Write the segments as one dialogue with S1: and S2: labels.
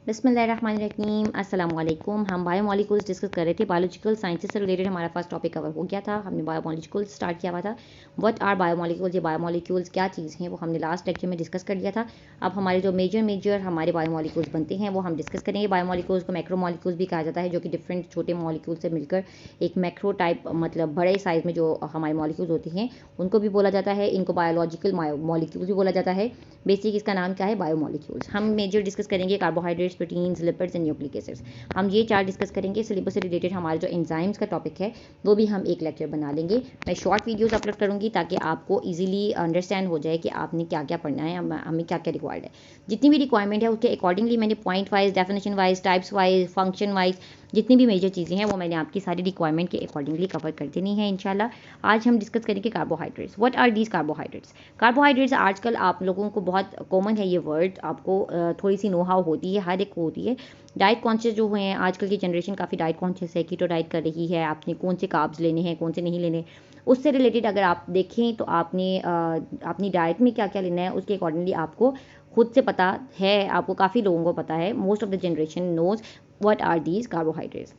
S1: बिस्मिल्लाहिर्रहमानिर्रहीम अस्सलाम वालेकुम। हम बायोमोलिक्यूल्स डिस्कस कर रहे थे। बायोलॉजिकल साइंसेस से रिलेटेड हमारा फर्स्ट टॉपिक कवर हो गया था। हमने बायोमोलिक्यूल्स स्टार्ट किया हुआ था। व्हाट आर बायोमोलिक्यूल्स, ये बायोमोलिक्यूल्स क्या चीज़ हैं वो हमने लास्ट लेक्चर में डिस्कस कर लिया था। अब हमारे जो मेजर हमारे बायोमोलिक्यूल्स बनते हैं वो हम डिस्कस करेंगे। बायोमोलिक्यूल्स को मैक्रोमोलिक्यूल्स भी कहा जाता है, जो कि डिफरेंट छोटे मॉलिक्यूल से मिलकर एक मैक्रो टाइप, मतलब बड़े साइज़ में जो हमारे मॉलिक्यूल्स होते हैं उनको भी बोला जाता है। इनको बायोलॉजिकल मॉलिक्यूल्स भी बोला जाता है। बेसिक इसका नाम क्या है, बायोमोलिक्यूल्स। हम मेजर डिस्कस करेंगे carbohydrates, proteins, lipids and nucleic acids. हम ये चार डिस्कस करेंगे। सिलेबस से रिलेटेड हमारे जो एंजाइम्स का टॉपिक है वो भी हम एक लेक्चर बना लेंगे। मैं शॉर्ट वीडियोस अपलोड करूंगी ताकि आपको इजीली अंडरस्टैंड हो जाए कि आपने क्या क्या पढ़ना है, हमें क्या क्या रिक्वायर्ड है। जितनी भी रिक्वायरमेंट है उसके अकॉर्डिंगली मैंने point wise, definition wise, types wise, function wise जितनी भी मेजर चीज़ें हैं वो मैंने आपकी सारी रिक्वायरमेंट के अकॉर्डिंगली कवर कर देनी है इंशाल्लाह। आज हम डिस्कस करेंगे carbohydrates. What are these carbohydrates? Carbohydrates आजकल आप लोगों को बहुत कॉमन है ये वर्ड, आपको थोड़ी सी नो हाउ होती है, हर एक को होती है। डाइट कॉन्शियस जो हुए हैं आजकल की जनरेशन काफ़ी डाइट कॉन्शियस है, कीटो डाइट कर रही है। आपने कौन से कार्ब्स लेने हैं, कौन से नहीं लेने, उससे रिलेटेड अगर आप देखें तो आपने अपनी डाइट में क्या क्या लेना है उसके अकॉर्डिंगली आपको खुद से पता है। आपको काफ़ी लोगों को पता है, most of the generation knows what are these carbohydrates.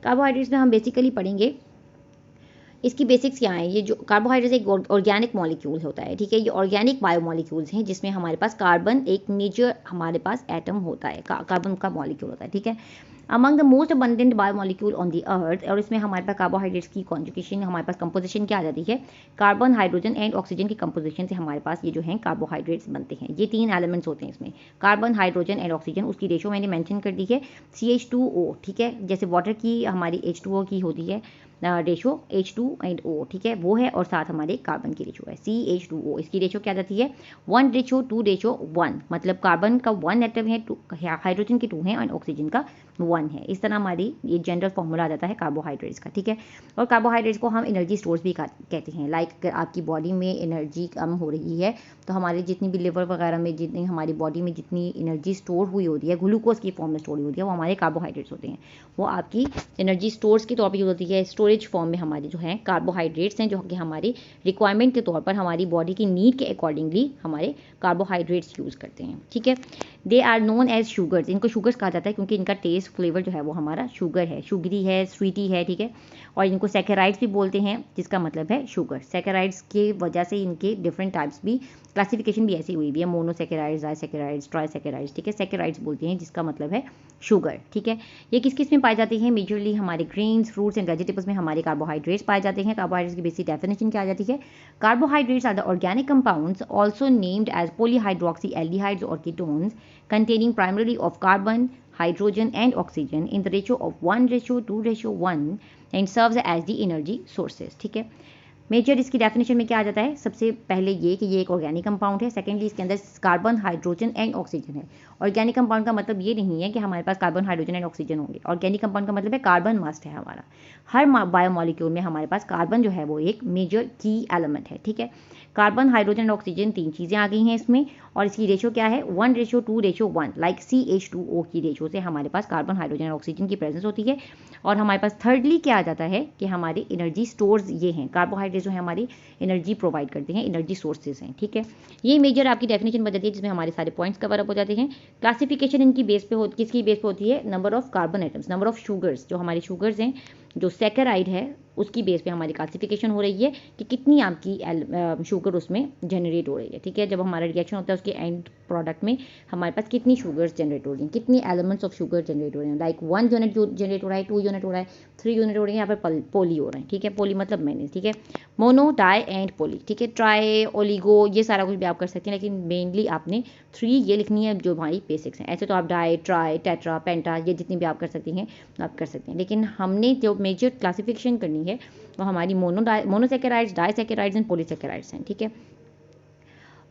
S1: Carbohydrates में हम बेसिकली पढ़ेंगे इसकी बेसिक्स क्या है। ये जो कार्बोहाइड्रेट्स एक ऑर्गेनिक मॉलिक्यूल होता है, ठीक है। ये ऑर्गेनिक बायोमोलिक्यूल्स हैं जिसमें हमारे पास कार्बन एक मेजर हमारे पास एटम होता है, कार्बन का मॉलिक्यूल होता है, ठीक है। Among the most abundant biomolecule on the earth, और इसमें हमारे पास कार्बोहाइड्रेट्स की कॉन्जुगेशन, हमारे पास कंपोजिशन क्या आ जाती है, कार्बन, हाइड्रोजन एंड ऑक्सीजन की कंपोजिशन से हमारे पास ये जो है कार्बोहाइड्रेट्स बनते हैं। ये तीन एलिमेंट्स होते हैं इसमें, कार्बन, हाइड्रोजन एंड ऑक्सीजन। उसकी रेशो मैंने मेंशन कर दी है CH2O, ठीक है। जैसे वाटर की हमारी H2O की होती है रेशो H2 एंड O, ठीक है, वो है। और साथ हमारे कार्बन की रेशो है CH2O। इसकी रेशो क्या जाती है 1:2:1, मतलब कार्बन का 1 एटम है, हाइड्रोजन के 2 हैं और ऑक्सीजन का 1 है। इस तरह हमारी ये जनरल फॉर्मूला आ जाता है कार्बोहाइड्रेट्स का, ठीक है। और कार्बोहाइड्रेट्स को हम एनर्जी स्टोर्स भी कहते हैं। लाइक अगर आपकी बॉडी में एनर्जी कम हो रही है तो हमारी जितनी भी लिवर वगैरह में जितनी हमारी बॉडी में जितनी एनर्जी स्टोर हुई होती है, ग्लूकोज की फॉर्म में स्टोर हुई होती है, वो हमारे कार्बोहाइड्रेट्स होते हैं। वो आपकी एनर्जी स्टोर्स के तौर पर यूज होती है। स्टोरेज फॉर्म में हमारी जो है कार्बोहाइड्रेट्स हैं, जो कि हमारी रिक्वायरमेंट के तौर पर हमारी बॉडी की नीड के अकॉर्डिंगली हमारे कार्बोहाइड्रेट्स यूज़ करते हैं, ठीक है। They are known as sugars. इनको शुगर्स कहा जाता है क्योंकि इनका टेस्ट फ्लेवर जो है वो हमारा शुगर है, शुगरी है, स्वीटी है, ठीक है। और इनको सैकेराइड्स भी बोलते हैं, जिसका मतलब है शुगर। सैकेराइड्स की वजह से इनके डिफरेंट टाइप्स भी, क्लासिफिकेशन भी ऐसी हुई भी है, मोनोसैकेराइड्स, डाइसैकेराइड्स, ट्राइसैकेराइड्स, ठीक है। सैकेराइड्स बोलते हैं जिसका मतलब है शुगर, ठीक है। ये किस किस में पाए जाते हैं, मेजरली हमारे ग्रेन्स, फ्रूट्स एंड वेजिटेबल्स में हमारे कार्बोहाइड्रेट्स पाए जाते हैं। कार्बोहाइड्रेट्स की बेसिक डेफिनेशन क्या आ जाती है, carbohydrates are the organic compounds also named as polyhydroxy aldehydes और ketones containing primarily of carbon, hydrogen and oxygen in the ratio of 1:2:1 and serves as the energy sources, ठीक है। Major इसकी definition में क्या आ जाता है, सबसे पहले ये कि ये एक ऑर्गेनिक कंपाउंड है। सेकेंडली इसके अंदर कार्बन, हाइड्रोजन एंड ऑक्सीजन है। ऑर्गेनिक कंपाउंड का मतलब ये नहीं है कि हमारे पास कार्बन, हाइड्रोजन एंड ऑक्सीजन होंगे। ऑर्गेनिक कंपाउंड का मतलब है कार्बन मस्ट है हमारा। हर बायोमोलिक्यूल में हमारे पास कार्बन जो है वो एक मेजर की एलिमेंट है, ठीक है। कार्बन, हाइड्रोजन एंड ऑक्सीजन तीन चीज़ें आ गई हैं इसमें, और इसकी रेशो क्या है 1:2:1, लाइक CH2O की रेशो से हमारे पास कार्बन, हाइड्रोजन और ऑक्सीजन की प्रेजेंस होती है। और हमारे पास थर्डली क्या आ जाता है कि हमारे एनर्जी स्टोर्स ये हैं। कार्बोहाइड्रेट जो है हमारी एनर्जी प्रोवाइड करते हैं, एनर्जी सोर्सेज हैं, ठीक है। ये मेजर आपकी डेफिनेशन बन जाती है जिसमें हमारे सारे पॉइंट्स कवर अप हो जाते हैं। क्लासिफिकेशन इनकी बेस पे किसकी बेस पे होती है, number of carbon atoms, number of sugars, जो हमारे शुगर्स हैं, जो सैकेराइड है उसकी बेस पे हमारी क्लासिफिकेशन हो रही है कि कितनी आपकी शुगर उसमें जनरेट हो रही है, ठीक है। जब हमारा रिएक्शन होता है उसके एंड प्रोडक्ट में हमारे पास कितनी शुगर्स जनरेट हो रही हैं, कितनी एलिमेंट्स ऑफ शुगर जनरेट हो रहे हैं। लाइक 1 यूनिट जनरेट हो रहा है, 2 यूनिट हो रहा है, 3 यूनिट हो रही है, यहाँ पर पोली हो रहे हैं, ठीक है। पोली मतलब मैनी, ठीक है। मोनो, डाई एंड पोली, ठीक है। ट्राई, ओलिगो, ये सारा कुछ भी आप कर सकते हैं, लेकिन मेनली आपने 3 ये लिखनी है जो हमारी बेसिक्स हैं। ऐसे तो आप डाई, ट्राई, टेट्रा, पेंटा, ये जितनी भी आप कर सकती हैं आप कर सकते हैं, लेकिन हमने जो मेजर क्लासिफिकेशन करनी है वो हमारी मोनोसैकेराइड्स, डाइसैकेराइड्स एंड पॉलीसैकेराइड्स हैं, ठीक है।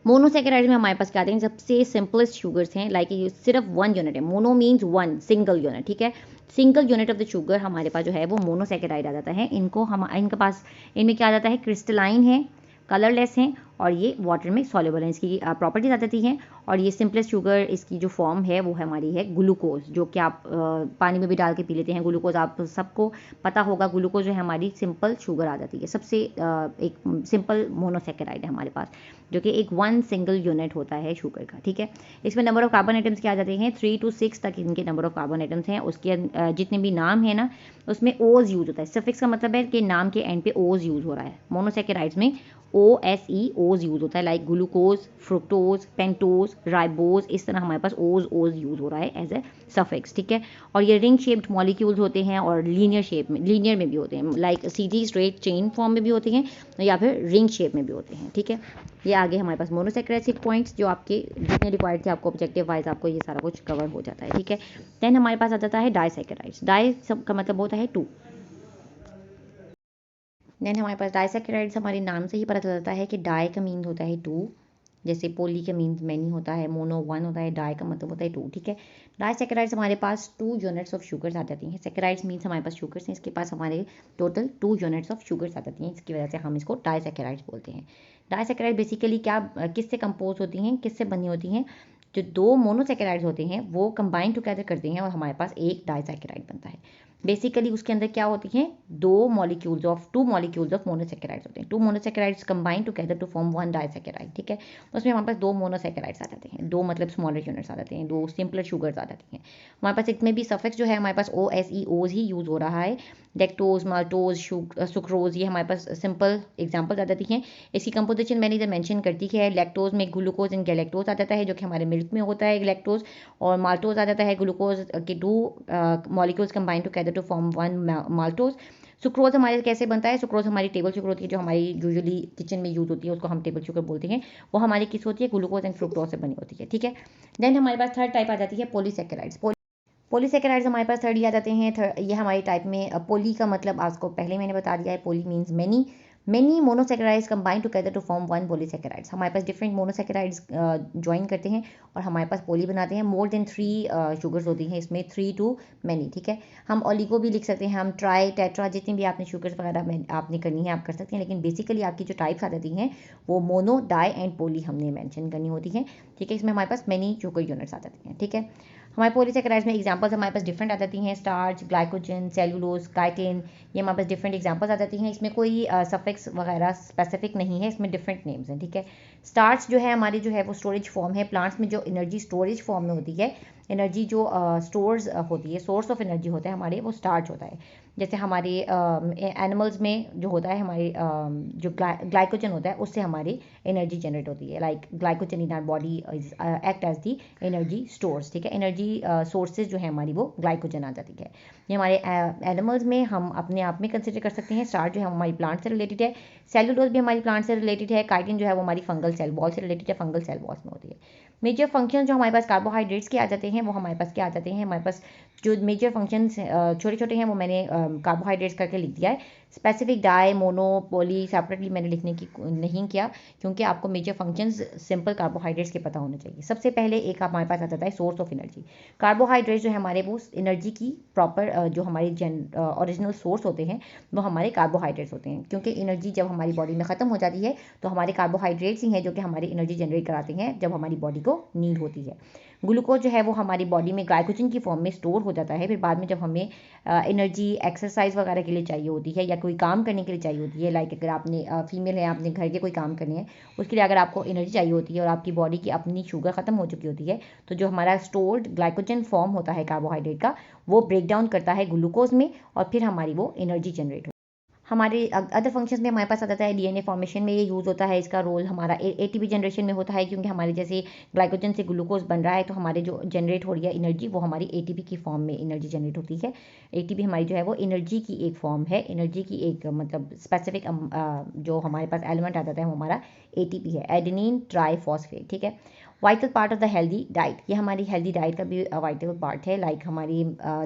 S1: मोनोसैकेराइड्स में हमारे पास क्या आते हैं, सबसे सिंपलेस्ट शुगर्स हैं, लाइक सिर्फ 1 यूनिट है। मोनो मीन्स 1, सिंगल यूनिट, ठीक है। Single unit of the sugar हमारे पास जो है वो मोनोसैकेराइड आ जाता है। इनके पास इनमें क्या आ जाता है, क्रिस्टलाइन है, कलरलेस हैं और ये वाटर में सॉल्युबल हैं। इसकी प्रॉपर्टीज आ जाती हैं और ये सिंपलेस्ट शुगर इसकी जो फॉर्म है वो हमारी है ग्लूकोज, जो कि आप पानी में भी डाल के पी लेते हैं। ग्लूकोज आप सबको पता होगा, ग्लूकोज जो है हमारी सिंपल शुगर आ जाती है। सबसे एक सिंपल मोनोसैकेराइड है हमारे पास, जो कि एक 1 सिंगल यूनिट होता है शुगर का, ठीक है। इसमें नंबर ऑफ कार्बन आइटम्स क्या आ जाते हैं, 3 to 6 तक इनके नंबर ऑफ कार्बन आइटम्स हैं। उसके जितने भी नाम है ना, उसमें ओज यूज होता है। सफिक्स का मतलब है कि नाम के एंड पे ओज यूज हो रहा है। मोनोसैकेराइड्स में OSE ओज यूज होता है, like glucose, fructose, pentose, ribose, इस तरह हमारे पास ओज यूज हो रहा है एज ए सफिक्स, ठीक है। और ये रिंग शेप्ड मॉलिक्यूल्स होते हैं और लीनियर में भी होते हैं, लाइक सीधी स्ट्रेट चेन फॉर्म में भी होते हैं या फिर रिंग शेप में भी होते हैं, ठीक है। ये आगे हमारे पास मोनोसैकेराइड पॉइंट्स जो आपके जितने रिक्वायर्ड थे, आपको ऑब्जेक्टिव वाइज आपको ये सारा कुछ कवर हो जाता है, ठीक है। देन हमारे पास आ जाता है डाइसैकेराइड्स। डाई सब का मतलब होता है 2। देन हमारे पास डाइसैकेराइड्स, हमारे नाम से ही पता चल जाता है कि डाई का मीन होता है 2, जैसे पोली का मीन मैनी होता है, मोनो 1 होता है, डाई का मतलब होता है 2, ठीक है। डाइसैकेराइड्स हमारे पास 2 यूनिट्स ऑफ शुगर्स आ जाती हैं। सैकेराइड्स मीन्स हमारे पास शुगर्स हैं, इसके पास हमारे टोटल 2 यूनिट्स ऑफ शुगर्स आ जाती हैं, इसकी वजह से हम इसको डाइसैकेराइड्स बोलते हैं। डाइसैकेराइड बेसिकली क्या किससे कंपोज होती हैं, किससे बनी होती हैं, जो 2 मोनोसैकेराइड्स होते हैं वो कंबाइन टुगेदर करते हैं और हमारे पास एक डाइसैकेराइड बनता है। बेसिकली उसके अंदर क्या होती हैं, 2 मॉलिक्यूल्स ऑफ मोनोसैकेराइड्स होते हैं। 2 monosaccharides combine together to form 1 disaccharide, ठीक है। उसमें हमारे पास 2 मोनोसैकेराइड्स आ जाते हैं, 2 मतलब स्मॉलर यूनिट्स आ जाते हैं, 2 सिंपलर शुगर्स आ जाती हैं। हमारे पास इसमें भी सफिक्स जो है हमारे पास OSE ओज ही यूज हो रहा है। लैक्टोज, माल्टोज, सुक्रोज, ये हमारे पास सिंपल एग्जाम्पल्स आ जाती हैं। इसकी कंपोजिशन मैंने इधर मेंशन कर दी है। लैक्टोज में ग्लूकोज एंड गैलेक्टोज आ जाता है, जो कि हमारे मिल्क में होता है लैक्टोज, और माल्टोज आ जाता है ग्लूकोज के 2 molecules combine together to form 1 maltose. Sucrose हमारे कैसे बनता है, सुक्रोज हमारी टेबल शुगर होती है, जो हमारी यूजुअली किचन में यूज होती है, उसको हम टेबल शुगर बोलते हैं। वो हमारी किस होती है, ग्लूकोज एंड फ्रुक्टोज से बनी होती है, ठीक है। देन हमारे पास थर्ड टाइप आ जाती है पॉलीसैकेराइड्स। पॉलीसैकेराइड्स हमारे पास थर्ड आ जाते हैं। ये हमारी टाइप में पोली का मतलब आपको पहले मैंने बता दिया है, poly means many monosaccharides combine together to form 1 polysaccharides. हमारे पास डिफरेंट मोनोसैकेराइड्स ज्वाइन करते हैं और हमारे पास पोली बनाते हैं। मोर देन 3 शुगर्स होती हैं इसमें, 3 to many, ठीक है। हम ओलिगो भी लिख सकते हैं, हम ट्राई, टेट्रा, जितनी भी आपने शुगर्स वगैरह में आपने करनी है आप कर सकते हैं, लेकिन बेसिकली आपकी जो टाइप्स आ जाती हैं वो मोनो, डाई एंड पोली हमने मेंशन करनी होती है, ठीक है। इसमें हमारे पास मेनी शुगर यूनिट्स आ जाती हैं, ठीक है। हमारे पॉलीसैकेराइड्स में एग्जांपल्स हमारे पास डिफरेंट आ जाती हैं, स्टार्च, ग्लाइकोजन, सेल्यूलोज, काइटिन, ये हमारे पास डिफरेंट एग्जांपल्स आ जाती हैं। इसमें कोई सफिक्स वगैरह स्पेसिफिक नहीं है, इसमें डिफरेंट नेम्स हैं, ठीक है। स्टार्च जो है हमारी जो है वो स्टोरेज फॉर्म है। प्लांट्स में जो एनर्जी स्टोरेज फॉर्म में होती है, एनर्जी जो स्टोर्स होती है, सोर्स ऑफ एनर्जी होता है हमारे, वो स्टार्च होता है। जैसे हमारे एनिमल्स में जो होता है हमारे जो ग्लाइकोजन होता है, उससे हमारी एनर्जी जनरेट होती है, like glycogen in our body act as the energy stores, ठीक है। एनर्जी सोर्सेज जो है हमारी वो ग्लाइकोजन आ जाती है। ये हमारे एनिमल्स में हम अपने आप में कंसिडर कर सकते हैं। स्टार्च जो है हमारी प्लांट से रिलेटेड है, सेल्यूलोज भी हमारी प्लांट से रिलेटेड है, काइटिन जो है वो हमारी फंगल सेल वॉल से रिलेटेड है, फंगल सेल वॉल्स में होती है। मेजर फंक्शन जो हमारे पास कार्बोहाइड्रेट्स के आ जाते हैं, वो हमारे पास क्या आ जाते हैं, हमारे पास जो मेजर फंक्शंस छोटे छोटे हैं वो मैंने कार्बोहाइड्रेट्स करके लिख दिया है। Specific di, mono, poly separately मैंने लिखने की नहीं किया, क्योंकि आपको मेजर फंक्शंस सिंपल कार्बोहाइड्रेट्स के पता होने चाहिए। सबसे पहले एक हमारे पास आ जाता है सोर्स ऑफ एनर्जी। कार्बोहाइड्रेट्स जो है हमारे वो एनर्जी की प्रॉपर जो हमारी ओरिजिनल सोर्स होते हैं वो हमारे कार्बोहाइड्रेट्स होते हैं, क्योंकि एनर्जी जब हमारी बॉडी में ख़त्म हो जाती है तो हमारे कार्बोहाइड्रेट्स ही हैं जो कि हमारी एनर्जी जनरेट कराते हैं जब हमारी बॉडी को नीड होती है। ग्लूकोज जो है वो हमारी बॉडी में ग्लाइकोजन की फॉर्म में स्टोर हो जाता है, फिर बाद में जब हमें एनर्जी एक्सरसाइज वगैरह के लिए चाहिए होती है या कोई काम करने के लिए चाहिए होती है, लाइक अगर आपने फीमेल है, आपने घर के कोई काम करने हैं, उसके लिए अगर आपको एनर्जी चाहिए होती है और आपकी बॉडी की अपनी शुगर ख़त्म हो चुकी होती है, तो जो हमारा स्टोर्ड ग्लाइकोजन फॉर्म होता है कार्बोहाइड्रेट का, वो ब्रेक डाउन करता है ग्लूकोज में और फिर हमारी वो एनर्जी जनरेट होती है। हमारे अदर फंक्शंस में हमारे पास आ जाता है डीएनए फॉर्मेशन में ये यूज़ होता है। इसका रोल हमारा एटीपी जनरेशन में होता है, क्योंकि हमारे जैसे ग्लाइकोजन से ग्लूकोज बन रहा है तो हमारे जो जनरेट हो रही है एनर्जी वो हमारी एटीपी की फॉर्म में एनर्जी जनरेट होती है। एटीपी हमारी जो है वो एनर्जी की एक फॉर्म है, एनर्जी की एक मतलब स्पेसिफिक जो हमारे पास एलिमेंट आ जाता है वो हमारा एटीपी है, एडेनिन ट्राईफॉस्फेट, ठीक है। Vital part of the healthy diet, ये हमारी हेल्दी डाइट का भी वाइटल पार्ट है, लाइक हमारी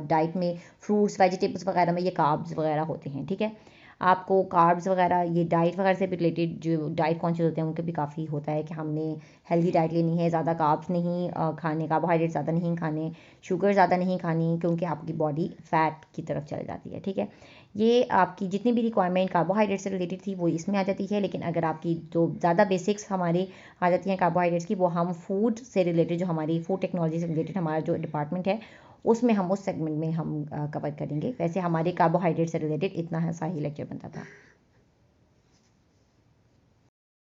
S1: डाइट में फ्रूट्स, वेजिटेबल्स वगैरह में ये कार्ब्स वगैरह होते हैं, ठीक है। आपको कार्ब्स वगैरह ये डाइट वगैरह से भी रिलेटेड जो डाइट कॉन्शियस होते हैं उनके भी काफ़ी होता है कि हमने हेल्दी डाइट लेनी है, ज़्यादा कार्ब्स नहीं खाने, कार्बोहाइड्रेट ज़्यादा नहीं खाने, शुगर ज़्यादा नहीं खानी, क्योंकि आपकी बॉडी फैट की तरफ चल जाती है, ठीक है। ये आपकी जितनी भी रिक्वायरमेंट कार्बोहाइड्रेट से रिलेटेड थी वो इसमें आ जाती है, लेकिन अगर आपकी जो ज़्यादा बेसिक्स हमारी आ जाती हैं कार्बोहाइड्रेट्स की, वो हम फूड से रिलेटेड, जो हमारी फूड टेक्नोलॉजी से रिलेटेड हमारा जो डिपार्टमेंट है उसमें हम उस सेगमेंट में हम कवर करेंगे। वैसे हमारे कार्बोहाइड्रेट से रिलेटेड इतना सा ही लेक्चर बनता था।